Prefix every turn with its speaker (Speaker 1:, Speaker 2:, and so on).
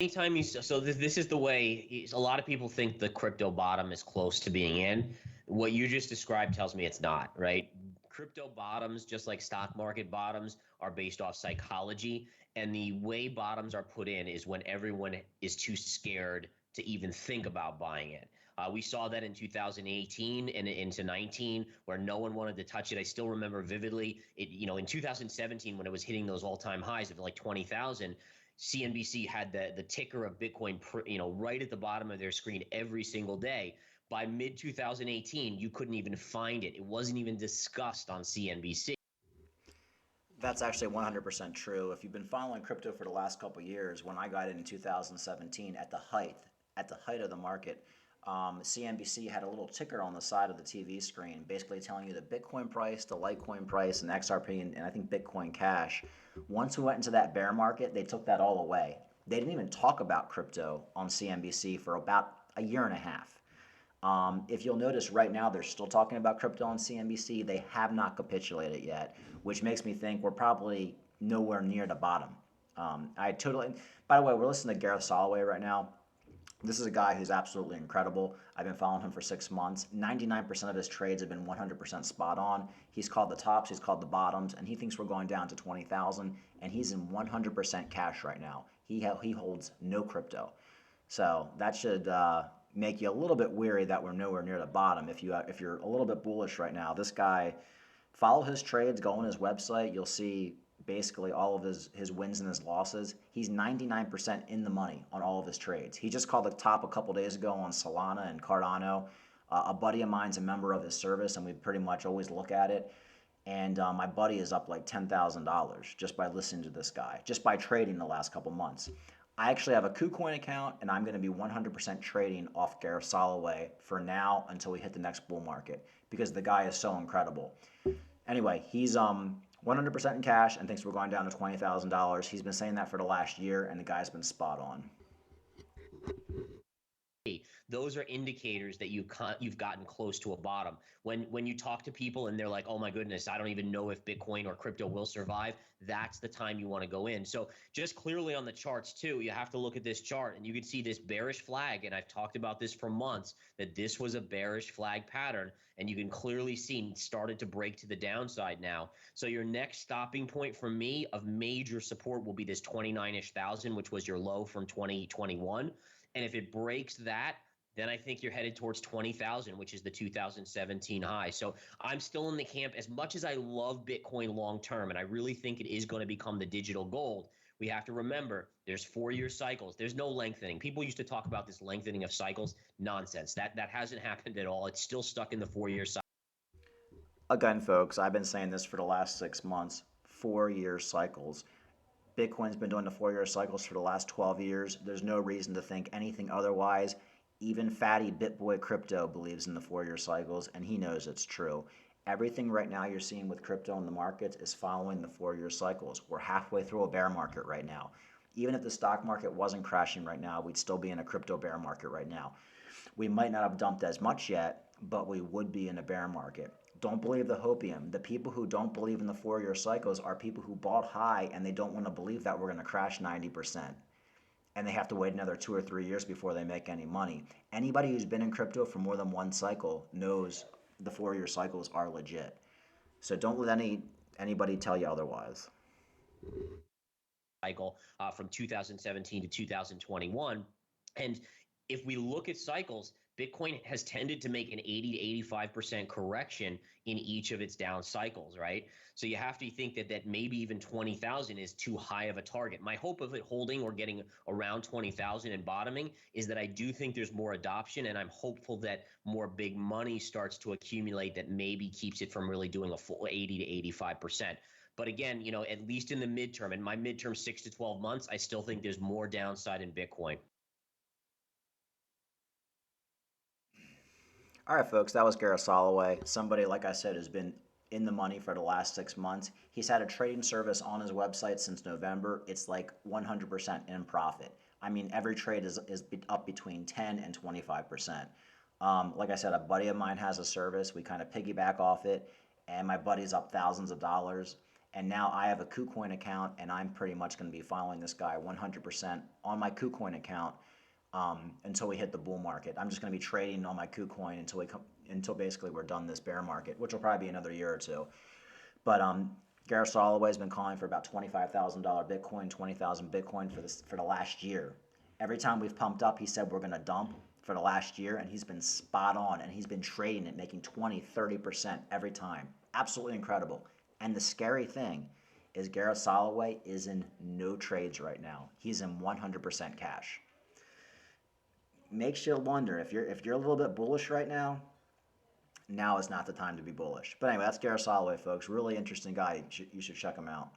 Speaker 1: Anytime this is the way a lot of people think the crypto bottom is close to being in. What you just described tells me it's not, right? Crypto bottoms, just like stock market bottoms, are based off psychology. And the way bottoms are put in is when everyone is too scared to even think about buying it. We saw that in 2018 and into 19, where no one wanted to touch it. I still remember vividly in 2017 when it was hitting those all-time highs of like 20,000. CNBC had the ticker of Bitcoin, right at the bottom of their screen every single day. By mid 2018, you couldn't even find it. It wasn't even discussed on CNBC.
Speaker 2: That's actually 100% true. If you've been following crypto for the last couple of years, when I got in 2017 at the height of the market, CNBC had a little ticker on the side of the TV screen, basically telling you the Bitcoin price, the Litecoin price, and XRP, and I think Bitcoin Cash. Once we went into that bear market, they took that all away. They didn't even talk about crypto on CNBC for about a year and a half. If you'll notice right now, they're still talking about crypto on CNBC. They have not capitulated yet, which makes me think we're probably nowhere near the bottom. I totally. By the way, we're listening to Gareth Soloway right now. This is a guy who's absolutely incredible. I've been following him for 6 months. 99% of his trades have been 100% spot on. He's called the tops, he's called the bottoms, and he thinks we're going down to 20,000. And he's in 100% cash right now. He holds no crypto. So that should make you a little bit weary that we're nowhere near the bottom. If you're a little bit bullish right now, this guy, follow his trades, go on his website. You'll see basically all of his wins and his losses. He's 99% in the money on all of his trades. He just called the top a couple days ago on Solana and Cardano. A buddy of mine's a member of his service, and we pretty much always look at it. And my buddy is up like $10,000 just by listening to this guy, just by trading the last couple months. I actually have a KuCoin account, and I'm going to be 100% trading off Gareth Soloway for now until we hit the next bull market because the guy is so incredible. Anyway, he's 100% in cash and thinks we're going down to $20,000. He's been saying that for the last year, and the guy's been spot on.
Speaker 1: Those are indicators that you've gotten close to a bottom. When you talk to people and they're like, "Oh my goodness, I don't even know if Bitcoin or crypto will survive," that's the time you want to go in. So just clearly on the charts too, you have to look at this chart and you can see this bearish flag. And I've talked about this for months that this was a bearish flag pattern, and you can clearly see started to break to the downside now. So your next stopping point for me of major support will be this 29-ish thousand, which was your low from 2021. And if it breaks that, then I think you're headed towards 20,000, which is the 2017 high. So I'm still in the camp. As much as I love Bitcoin long term, and I really think it is going to become the digital gold, we have to remember there's 4-year cycles. There's no lengthening. People used to talk about this lengthening of cycles. Nonsense. That hasn't happened at all. It's still stuck in the 4-year cycle.
Speaker 2: Again, folks, I've been saying this for the last 6 months. 4-year cycles. Bitcoin's been doing the 4-year cycles for the last 12 years. There's no reason to think anything otherwise. Even Fatty Bitboy Crypto believes in the 4-year cycles, and he knows it's true. Everything right now you're seeing with crypto in the markets is following the 4-year cycles. We're halfway through a bear market right now. Even if the stock market wasn't crashing right now, we'd still be in a crypto bear market right now. We might not have dumped as much yet, but we would be in a bear market. Don't believe the hopium. The people who don't believe in the 4-year cycles are people who bought high and they don't want to believe that we're going to crash 90%. And they have to wait another 2 or 3 years before they make any money. Anybody who's been in crypto for more than one cycle knows the 4-year cycles are legit. So don't let anybody tell you otherwise.
Speaker 1: Cycle from 2017 to 2021. And if we look at cycles, Bitcoin has tended to make an 80 to 85% correction in each of its down cycles, right? So you have to think that maybe even 20,000 is too high of a target. My hope of it holding or getting around 20,000 and bottoming is that I do think there's more adoption, and I'm hopeful that more big money starts to accumulate that maybe keeps it from really doing a full 80 to 85%. But again, at least in the midterm, and my midterm 6 to 12 months, I still think there's more downside in Bitcoin.
Speaker 2: All right, folks, that was Gareth Soloway. Somebody, like I said, has been in the money for the last 6 months. He's had a trading service on his website since November. It's like 100% in profit. I mean, every trade is up between 10 and 25%. Like I said, a buddy of mine has a service. We kind of piggyback off it, and my buddy's up thousands of dollars. And now I have a KuCoin account, and I'm pretty much going to be following this guy 100% on my KuCoin account until we hit the bull market. I'm just going to be trading on my KuCoin until basically we're done this bear market, which will probably be another year or two. But Gareth Soloway has been calling for about $25,000 Bitcoin, 20,000 Bitcoin for the last year. Every time we've pumped up, he said we're going to dump for the last year, and he's been spot on, and he's been trading it, making 20, 30% every time. Absolutely incredible. And the scary thing is Gareth Soloway is in no trades right now. He's in 100% cash. Makes you wonder if you're a little bit bullish right now. Now is not the time to be bullish. But anyway, that's Gareth Soloway, folks. Really interesting guy. You should check him out.